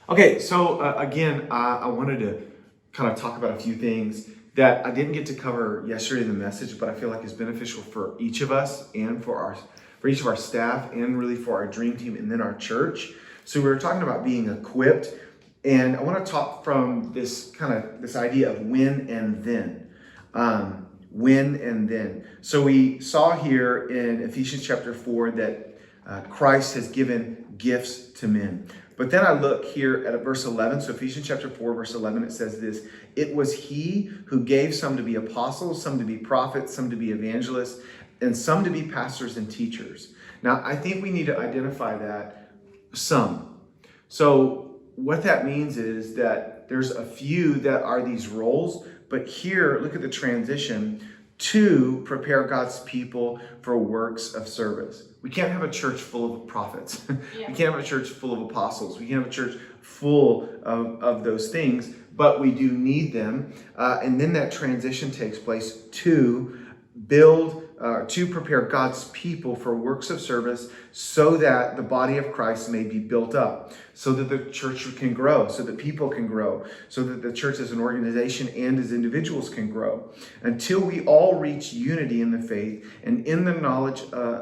Okay, so again, I wanted to kind of talk about a few things that I didn't get to cover yesterday in the message, but I feel like is beneficial for each of us and for each of our staff and really for our dream team and then our church. So we were talking about being equipped, and I want to talk from this idea of when and then. When and then. So we saw here in Ephesians chapter 4 that Christ has given gifts to men. But then I look here at verse 11. So Ephesians chapter 4, verse 11, it says this: "It was he who gave some to be apostles, some to be prophets, some to be evangelists, and some to be pastors and teachers." Now, I think we need to identify that some. So what that means is that there's a few that are these roles, but here, look at the transition: to prepare God's people for works of service. We can't have a church full of prophets. Yeah. We can't have a church full of apostles. We can't have a church full of those things, but we do need them. And then that transition takes place to to prepare God's people for works of service so that the body of Christ may be built up, so that the church can grow, so that people can grow, so that the church as an organization and as individuals can grow, until we all reach unity in the faith and in the knowledge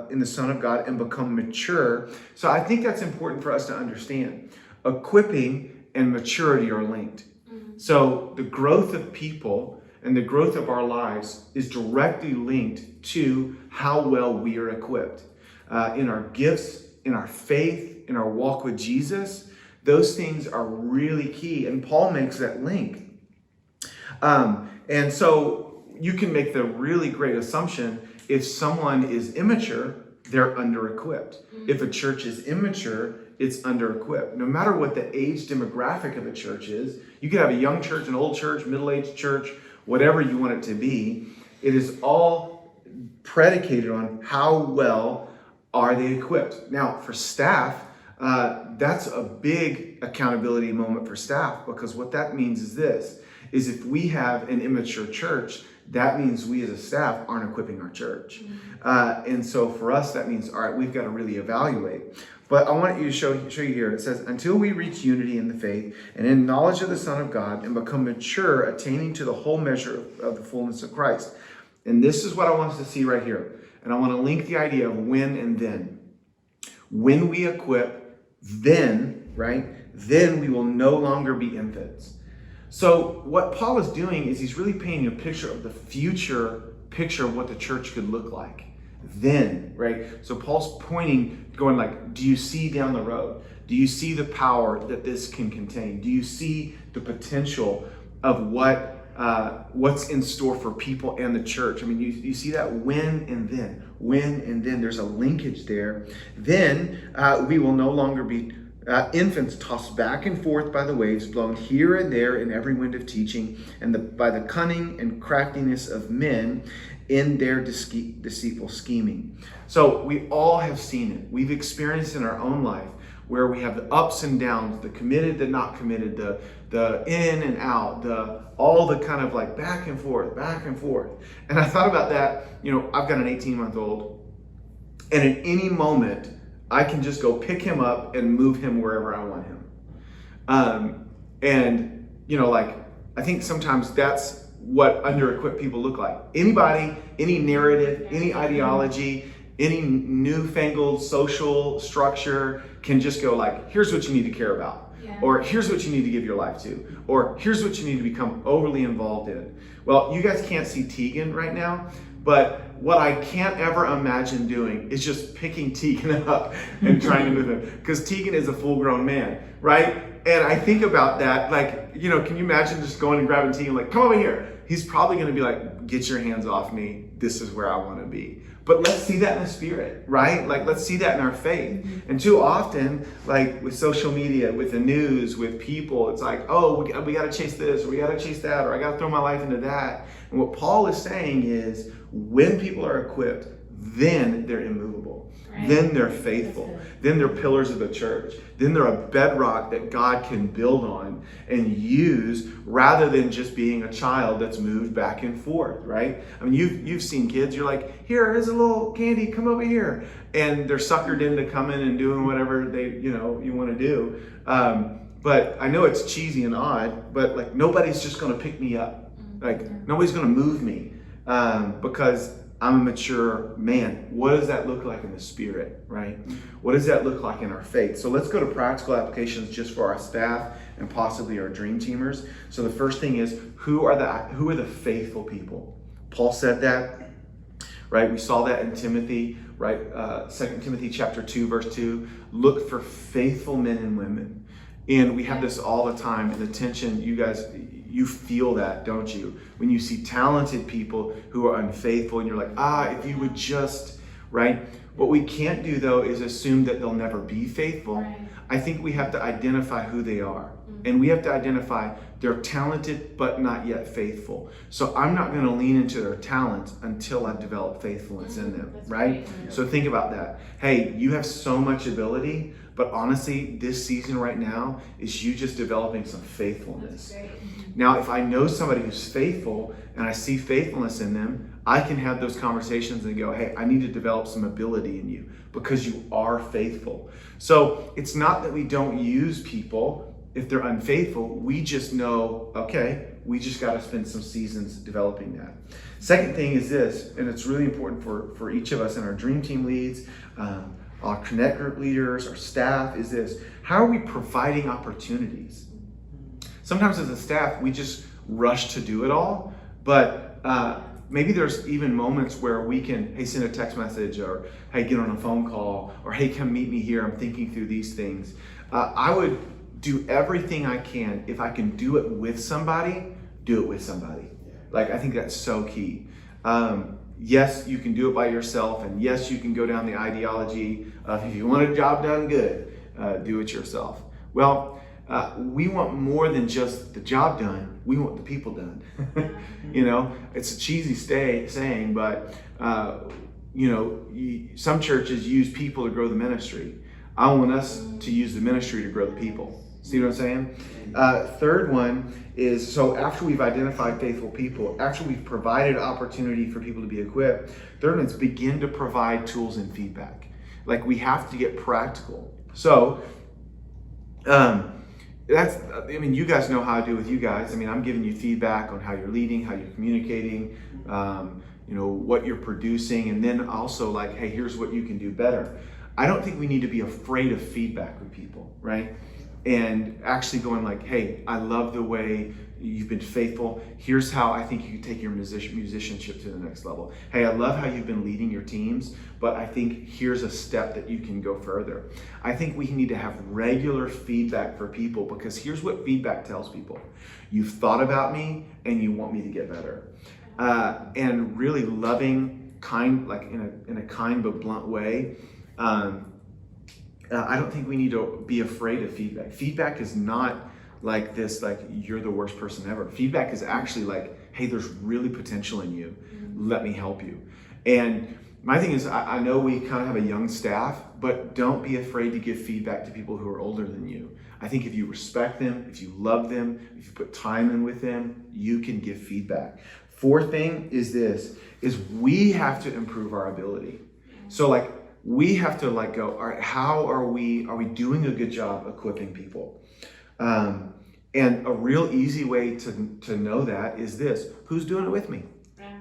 in the Son of God and become mature. So I think that's important for us to understand. Equipping and maturity are linked. Mm-hmm. So the growth of people and the growth of our lives is directly linked to how well we are equipped. In our gifts, in our faith, in our walk with Jesus, those things are really key. And Paul makes that link. And so you can make the really great assumption: if someone is immature, they're under-equipped. Mm-hmm. If a church is immature, it's under-equipped. No matter what the age demographic of a church is, you could have a young church, an old church, middle-aged church, whatever you want it to be. It is all predicated on how well are they equipped. Now, for staff, that's a big accountability moment for staff, because what that means is this: is if we have an immature church, that means we as a staff aren't equipping our church. Mm-hmm. And so for us, that means, all right, we've got to really evaluate. But I want you to show you here. It says, "Until we reach unity in the faith and in knowledge of the Son of God and become mature, attaining to the whole measure of the fullness of Christ." And this is what I want us to see right here. And I want to link the idea of when and then. When we equip, then, right? Then we will no longer be infants. So what Paul is doing is he's really painting a picture of the future picture of what the church could look like. Then, right? So Paul's pointing, going like, do you see down the road? Do you see the power that this can contain? Do you see the potential of what's in store for people and the church? I mean, you see that when and then. When and then. There's a linkage there. Then we will no longer be infants tossed back and forth by the waves, blown here and there in every wind of teaching, and by the cunning and craftiness of men in their deceitful scheming. So we all have seen it. We've experienced in our own life where we have the ups and downs, the committed, the not committed, the in and out, all the kind of like back and forth. And I thought about that. I've got an 18-month-old, and at any moment I can just go pick him up and move him wherever I want him. I think sometimes that's what under-equipped people look like. Anybody, any narrative, any ideology, any newfangled social structure can just go like, here's what you need to care about. Yeah. Or here's what you need to give your life to. Or here's what you need to become overly involved in. Well, you guys can't see Tegan right now, but what I can't ever imagine doing is just picking Tegan up and trying to move him. Because Tegan is a full-grown man, right? And I think about that, can you imagine just going and grabbing Tegan, like, come over here? He's probably going to be like, get your hands off me. This is where I want to be. But let's see that in the spirit, right? Let's see that in our faith. Mm-hmm. And too often, with social media, with the news, with people, it's like, oh, we got to chase this, or we got to chase that, or I got to throw my life into that. And what Paul is saying is, when people are equipped, then they're immovable. Right. Then they're faithful. Then they're pillars of the church. Then they're a bedrock that God can build on and use, rather than just being a child that's moved back and forth, right? I mean, you've seen kids, you're like, here's a little candy, come over here. And they're suckered into coming and doing whatever you want to do. but I know it's cheesy and odd, but like nobody's just going to pick me up. Like nobody's going to move me because I'm a mature man. What does that look like in the spirit, right? What does that look like in our faith? So let's go to practical applications just for our staff and possibly our dream teamers. So the first thing is, who are the faithful people? Paul said that, right? We saw that in Timothy, right? 2 Timothy chapter 2, verse 2. Look for faithful men and women. And we have this all the time, and the tension, you guys, you feel that, don't you? When you see talented people who are unfaithful and you're like, if you would just, right? What we can't do though is assume that they'll never be faithful. Right. I think we have to identify who they are. And we have to identify they're talented but not yet faithful. So I'm not going to lean into their talents until I've developed faithfulness in them, right? So think about that. Hey, you have so much ability, but honestly, this season right now is you just developing some faithfulness. Now, if I know somebody who's faithful and I see faithfulness in them, I can have those conversations and go, hey, I need to develop some ability in you because you are faithful. So it's not that we don't use people if they're unfaithful. We just know, okay, we just got to spend some seasons developing that. Second thing is this, and it's really important for each of us and our dream team leads, our Connect group leaders, our staff, is this: how are we providing opportunities? Sometimes as a staff, we just rush to do it all, but maybe there's even moments where we can, hey, send a text message, or hey, get on a phone call, or hey, come meet me here, I'm thinking through these things. I would do everything I can. If I can do it with somebody, do it with somebody. Like, I think that's so key. Yes, you can do it by yourself, and yes, you can go down the ideology of if you want a job done good, do it yourself. Well, we want more than just the job done. We want the people done. You know, it's a cheesy saying, but some churches use people to grow the ministry. I want us to use the ministry to grow the people. See what I'm saying? Third one is, so after we've identified faithful people, after we've provided opportunity for people to be equipped, third one is begin to provide tools and feedback. Like, we have to get practical. So, you guys know how I do with you guys. I'm giving you feedback on how you're leading, how you're communicating, what you're producing, and then also like, hey, here's what you can do better. I don't think we need to be afraid of feedback with people, right? And actually going like, hey, I love the way you've been faithful. Here's how I think you can take your musicianship to the next level. Hey, I love how you've been leading your teams, but I think here's a step that you can go further. I think we need to have regular feedback for people, because here's what feedback tells people. You've thought about me and you want me to get better. And really loving, kind, like in a kind but blunt way. I don't think we need to be afraid of feedback. Feedback is not like this, like you're the worst person ever. Feedback is actually like, hey, there's really potential in you. Let me help you. And my thing is, I know we kind of have a young staff, but don't be afraid to give feedback to people who are older than you. I think if you respect them, if you love them, if you put time in with them, you can give feedback. Fourth thing is this, is we have to improve our ability. So like, we have to like go, all right, how are we doing a good job equipping people? And a real easy way to know that is this: who's doing it with me? Yeah.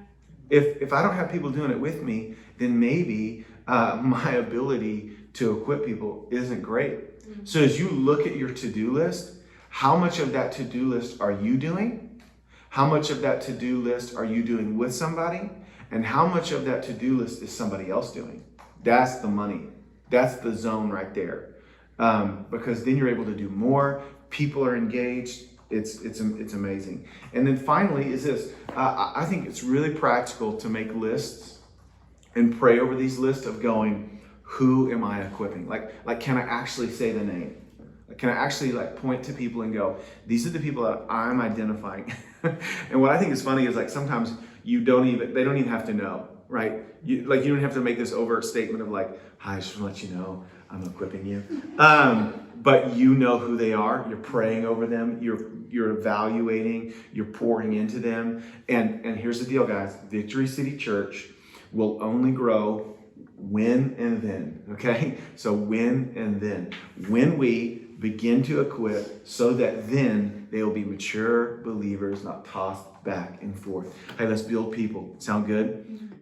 If I don't have people doing it with me, then maybe my ability to equip people isn't great. Mm-hmm. So as you look at your to-do list, how much of that to-do list are you doing? How much of that to-do list are you doing with somebody? And how much of that to-do list is somebody else doing? That's the money. That's the zone right there. Because then you're able to do more. People are engaged. It's amazing. And then finally is this. I think it's really practical to make lists and pray over these lists of going, who am I equipping? Like can I actually say the name? Can I actually like point to people and go, these are the people that I'm identifying? And what I think is funny is like sometimes they don't even have to know. Right? You don't have to make this overt statement of like, hi, I just want to let you know I'm equipping you. But you know who they are. You're praying over them. You're evaluating. You're pouring into them. And here's the deal, guys. Victory City Church will only grow when and then. Okay? So when and then. When we begin to equip, so that then they will be mature believers, not tossed back and forth. Hey, let's build people. Sound good?